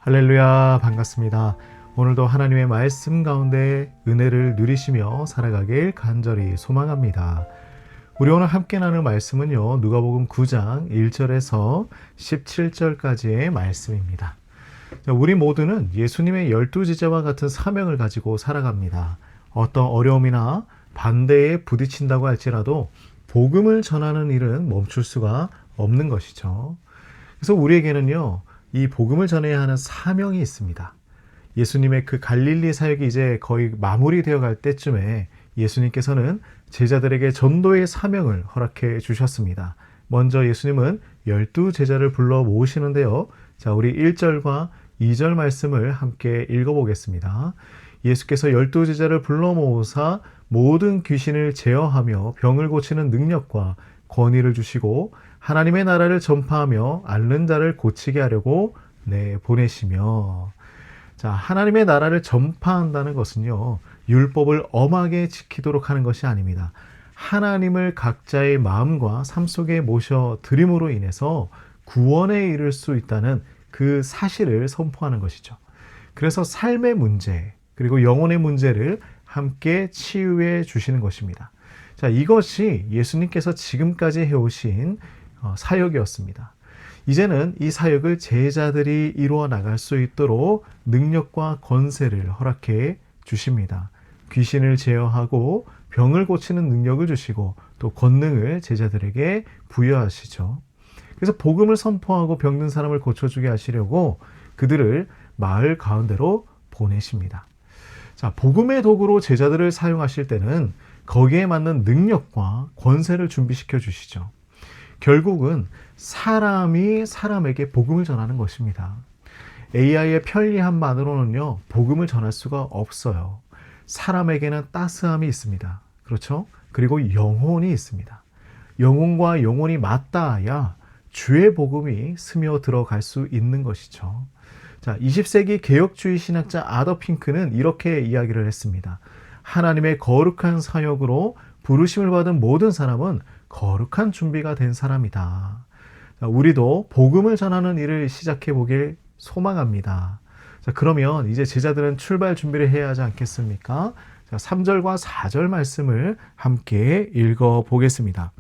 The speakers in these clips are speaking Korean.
할렐루야, 반갑습니다. 오늘도 하나님의 말씀 가운데 은혜를 누리시며 살아가길 간절히 소망합니다. 우리 오늘 함께 나눌 말씀은요, 누가복음 9장 1절에서 17절까지의 말씀입니다. 우리 모두는 예수님의 12제자와 같은 사명을 가지고 살아갑니다. 어떤 어려움이나 반대에 부딪힌다고 할지라도 복음을 전하는 일은 멈출 수가 없는 것이죠. 그래서 우리에게는요, 이 복음을 전해야 하는 사명이 있습니다. 예수님의 그 갈릴리 사역이 이제 거의 마무리되어 갈 때쯤에 예수님께서는 제자들에게 전도의 사명을 허락해 주셨습니다. 먼저 예수님은 12제자를 불러 모으시는데요. 자, 우리 1절과 2절 말씀을 함께 읽어보겠습니다. 예수께서 12제자를 불러 모으사 모든 귀신을 제어하며 병을 고치는 능력과 권위를 주시고 하나님의 나라를 전파하며 앓는 자를 고치게 하려고 보내시며, 자, 하나님의 나라를 전파한다는 것은요, 율법을 엄하게 지키도록 하는 것이 아닙니다. 하나님을 각자의 마음과 삶 속에 모셔드림으로 인해서 구원에 이를 수 있다는 그 사실을 선포하는 것이죠. 그래서 삶의 문제, 그리고 영혼의 문제를 함께 치유해 주시는 것입니다. 자, 이것이 예수님께서 지금까지 해오신 사역이었습니다. 이제는 이 사역을 제자들이 이루어 나갈 수 있도록 능력과 권세를 허락해 주십니다. 귀신을 제어하고 병을 고치는 능력을 주시고 또 권능을 제자들에게 부여하시죠. 그래서 복음을 선포하고 병든 사람을 고쳐주게 하시려고 그들을 마을 가운데로 보내십니다. 자, 복음의 도구로 제자들을 사용하실 때는 거기에 맞는 능력과 권세를 준비시켜 주시죠. 결국은 사람이 사람에게 복음을 전하는 것입니다. AI의 편리함만으로는요, 복음을 전할 수가 없어요. 사람에게는 따스함이 있습니다. 그렇죠? 그리고 영혼이 있습니다. 영혼과 영혼이 맞닿아야 주의 복음이 스며 들어갈 수 있는 것이죠. 자, 20세기 개혁주의 신학자 아더 핑크는 이렇게 이야기를 했습니다. 하나님의 거룩한 사역으로 부르심을 받은 모든 사람은 거룩한 준비가 된 사람이다. 자, 우리도 복음을 전하는 일을 시작해 보길 소망합니다. 자, 그러면 이제 제자들은 출발 준비를 해야 하지 않겠습니까? 자, 3절과 4절 말씀을 함께 읽어 보겠습니다.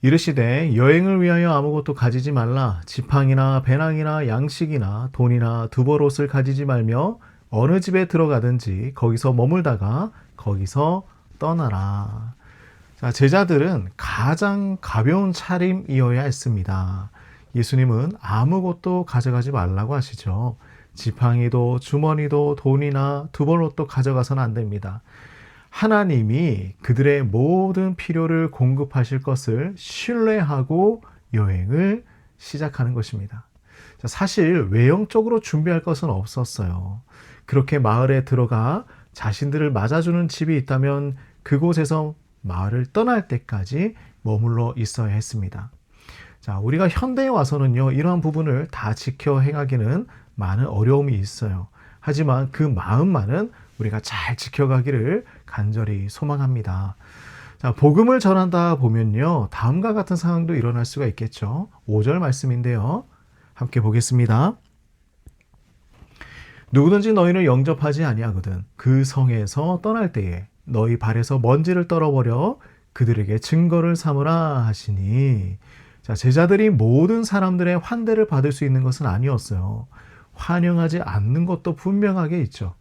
이르시되 여행을 위하여 아무것도 가지지 말라. 지팡이나 배낭이나 양식이나 돈이나 두벌옷을 가지지 말며 어느 집에 들어가든지 거기서 머물다가 거기서 떠나라. 자, 제자들은 가장 가벼운 차림이어야 했습니다. 예수님은 아무것도 가져가지 말라고 하시죠. 지팡이도 주머니도 돈이나 두벌옷도 가져가서는 안 됩니다. 하나님이 그들의 모든 필요를 공급하실 것을 신뢰하고 여행을 시작하는 것입니다. 자, 사실 외형적으로 준비할 것은 없었어요. 그렇게 마을에 들어가 자신들을 맞아주는 집이 있다면 그곳에서 마을을 떠날 때까지 머물러 있어야 했습니다. 자, 우리가 현대에 와서는요, 이러한 부분을 다 지켜 행하기는 많은 어려움이 있어요. 하지만 그 마음만은 우리가 잘 지켜가기를 간절히 소망합니다. 자, 복음을 전한다 보면요, 다음과 같은 상황도 일어날 수가 있겠죠. 5절 말씀인데요. 함께 보겠습니다. 누구든지 너희를 영접하지 아니하거든 그 성에서 떠날 때에 너희 발에서 먼지를 떨어버려 그들에게 증거를 삼으라 하시니. 자, 제자들이 모든 사람들의 환대를 받을 수 있는 것은 아니었어요. 환영하지 않는 것도 분명하게 있죠.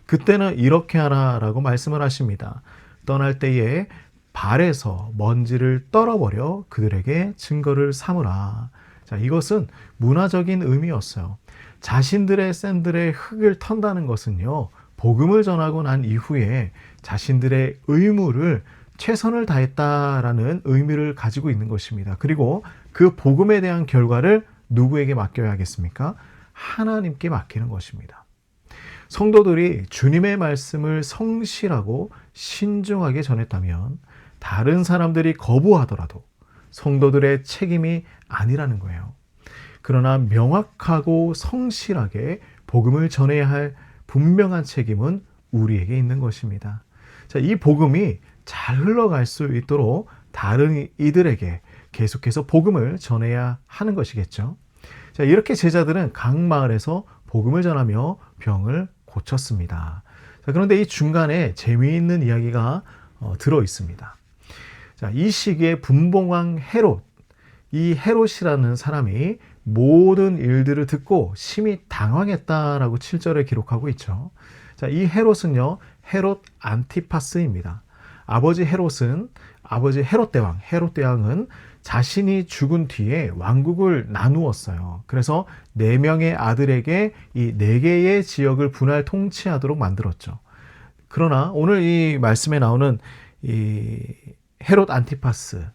그때는 이렇게 하라라고 말씀을 하십니다. 떠날 때에 발에서 먼지를 떨어버려 그들에게 증거를 삼으라. 자, 이것은 문화적인 의미였어요. 자신들의 샌들에 흙을 턴다는 것은요, 복음을 전하고 난 이후에 자신들의 의무를 최선을 다했다라는 의미를 가지고 있는 것입니다. 그리고 그 복음에 대한 결과를 누구에게 맡겨야 하겠습니까? 하나님께 맡기는 것입니다. 성도들이 주님의 말씀을 성실하고 신중하게 전했다면 다른 사람들이 거부하더라도 성도들의 책임이 아니라는 거예요. 그러나 명확하고 성실하게 복음을 전해야 할 분명한 책임은 우리에게 있는 것입니다. 자, 이 복음이 잘 흘러갈 수 있도록 다른 이들에게 계속해서 복음을 전해야 하는 것이겠죠. 자, 이렇게 제자들은 각 마을에서 복음을 전하며 병을 고쳤습니다. 자, 그런데 이 중간에 재미있는 이야기가 들어 있습니다. 자, 이 시기에 분봉왕 헤롯, 이 헤롯이라는 사람이 모든 일들을 듣고 심히 당황했다라고 7절에 기록하고 있죠. 자, 이 헤롯은요, 헤롯 안티파스입니다. 아버지 헤롯 대왕은 자신이 죽은 뒤에 왕국을 나누었어요. 그래서 4명의 아들에게 이 4개의 지역을 분할 통치하도록 만들었죠. 그러나 오늘 이 말씀에 나오는 이 헤롯 안티파스,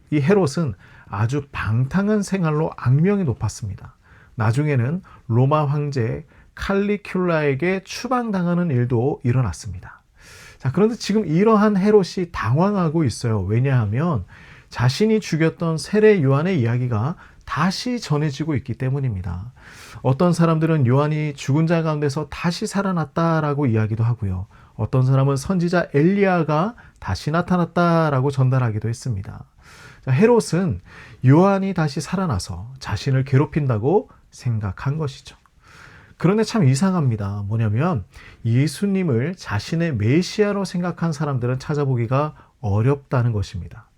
이 헤롯은 아주 방탕한 생활로 악명이 높았습니다. 나중에는 로마 황제 칼리큘라에게 추방당하는 일도 일어났습니다. 자, 그런데 지금 이러한 헤롯이 당황하고 있어요. 왜냐하면 자신이 죽였던 세례 요한의 이야기가 다시 전해지고 있기 때문입니다. 어떤 사람들은 요한이 죽은 자 가운데서 다시 살아났다라고 이야기도 하고요. 어떤 사람은 선지자 엘리야가 다시 나타났다라고 전달하기도 했습니다. 자, 헤롯은 요한이 다시 살아나서 자신을 괴롭힌다고 생각한 것이죠. 그런데 참 이상합니다. 뭐냐면 예수님을 자신의 메시아로 생각한 사람들은 찾아보기가 어렵다는 것입니다.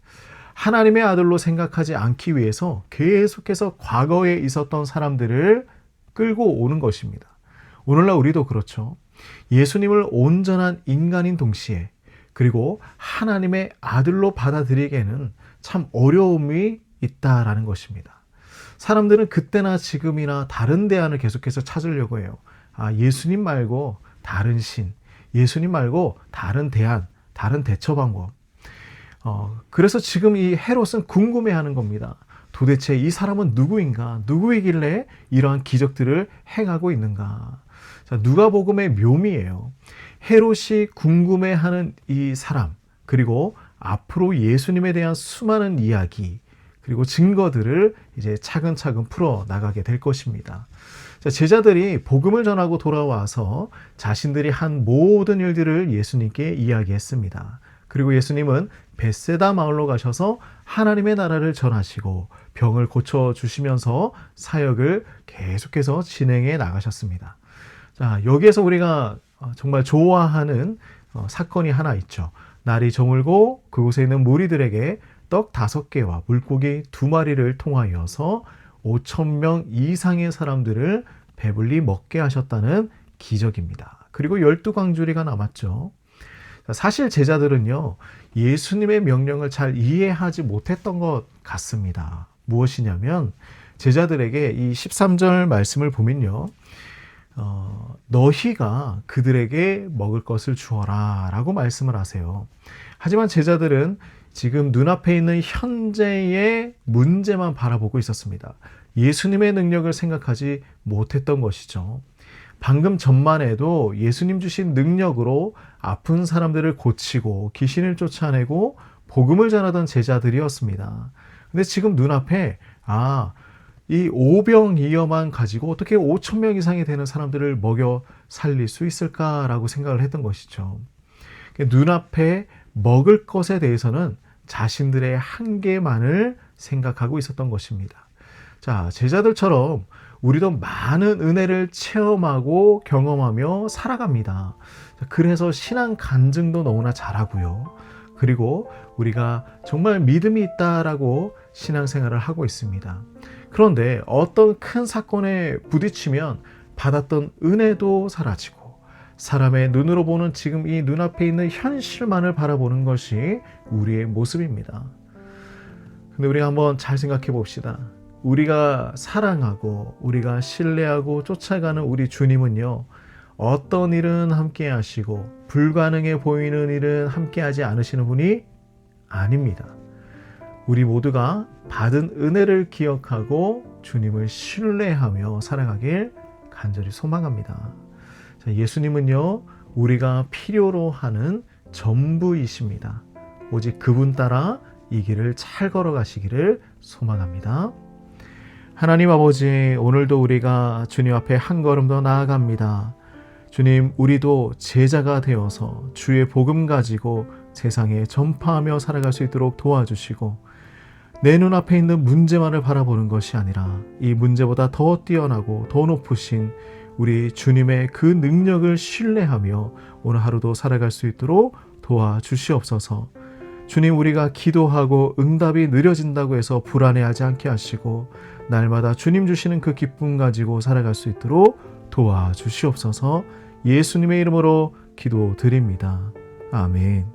하나님의 아들로 생각하지 않기 위해서 계속해서 과거에 있었던 사람들을 끌고 오는 것입니다. 오늘날 우리도 그렇죠. 예수님을 온전한 인간인 동시에 그리고 하나님의 아들로 받아들이기에는 참 어려움이 있다라는 것입니다. 사람들은 그때나 지금이나 다른 대안을 계속해서 찾으려고 해요. 예수님 말고 다른 신, 예수님 말고 다른 대안, 다른 대처 방법. 그래서 지금 이 헤롯은 궁금해하는 겁니다. 도대체 이 사람은 누구인가? 누구이길래 이러한 기적들을 행하고 있는가? 자, 누가복음의 묘미예요. 헤롯이 궁금해하는 이 사람, 그리고 앞으로 예수님에 대한 수많은 이야기, 그리고 증거들을 이제 차근차근 풀어 나가게 될 것입니다. 자, 제자들이 복음을 전하고 돌아와서 자신들이 한 모든 일들을 예수님께 이야기했습니다. 그리고 예수님은 벳세다 마을로 가셔서 하나님의 나라를 전하시고 병을 고쳐주시면서 사역을 계속해서 진행해 나가셨습니다. 자, 여기에서 우리가 정말 좋아하는 사건이 하나 있죠. 날이 저물고 그곳에 있는 무리들에게 떡 5개와 물고기 2마리를 통하여서 5,000명 이상의 사람들을 배불리 먹게 하셨다는 기적입니다. 그리고 12광주리가 남았죠. 사실 제자들은요, 예수님의 명령을 잘 이해하지 못했던 것 같습니다. 무엇이냐면 제자들에게 이 13절 말씀을 보면요, 너희가 그들에게 먹을 것을 주어라 라고 말씀을 하세요. 하지만 제자들은 지금 눈앞에 있는 현재의 문제만 바라보고 있었습니다. 예수님의 능력을 생각하지 못했던 것이죠. 방금 전만 해도 예수님 주신 능력으로 아픈 사람들을 고치고 귀신을 쫓아내고 복음을 전하던 제자들이었습니다. 근데 지금 눈앞에 이 오병이어만 가지고 어떻게 5,000명 이상이 되는 사람들을 먹여 살릴 수 있을까라고 생각을 했던 것이죠. 눈앞에 먹을 것에 대해서는 자신들의 한계만을 생각하고 있었던 것입니다. 자, 제자들처럼 우리도 많은 은혜를 체험하고 경험하며 살아갑니다. 그래서 신앙 간증도 너무나 잘하고요. 그리고 우리가 정말 믿음이 있다라고 신앙생활을 하고 있습니다. 그런데 어떤 큰 사건에 부딪히면 받았던 은혜도 사라지고 사람의 눈으로 보는 지금 이 눈앞에 있는 현실만을 바라보는 것이 우리의 모습입니다. 근데 우리가 한번 잘 생각해 봅시다. 우리가 사랑하고 우리가 신뢰하고 쫓아가는 우리 주님은요, 어떤 일은 함께 하시고 불가능해 보이는 일은 함께 하지 않으시는 분이 아닙니다. 우리 모두가 받은 은혜를 기억하고 주님을 신뢰하며 살아가길 간절히 소망합니다. 자, 예수님은요, 우리가 필요로 하는 전부이십니다. 오직 그분 따라 이 길을 잘 걸어가시기를 소망합니다. 하나님 아버지, 오늘도 우리가 주님 앞에 한 걸음 더 나아갑니다. 주님, 우리도 제자가 되어서 주의 복음 가지고 세상에 전파하며 살아갈 수 있도록 도와주시고, 내 눈앞에 있는 문제만을 바라보는 것이 아니라 이 문제보다 더 뛰어나고 더 높으신 우리 주님의 그 능력을 신뢰하며 오늘 하루도 살아갈 수 있도록 도와주시옵소서. 주님, 우리가 기도하고 응답이 느려진다고 해서 불안해하지 않게 하시고 날마다 주님 주시는 그 기쁨 가지고 살아갈 수 있도록 도와주시옵소서. 예수님의 이름으로 기도드립니다. 아멘.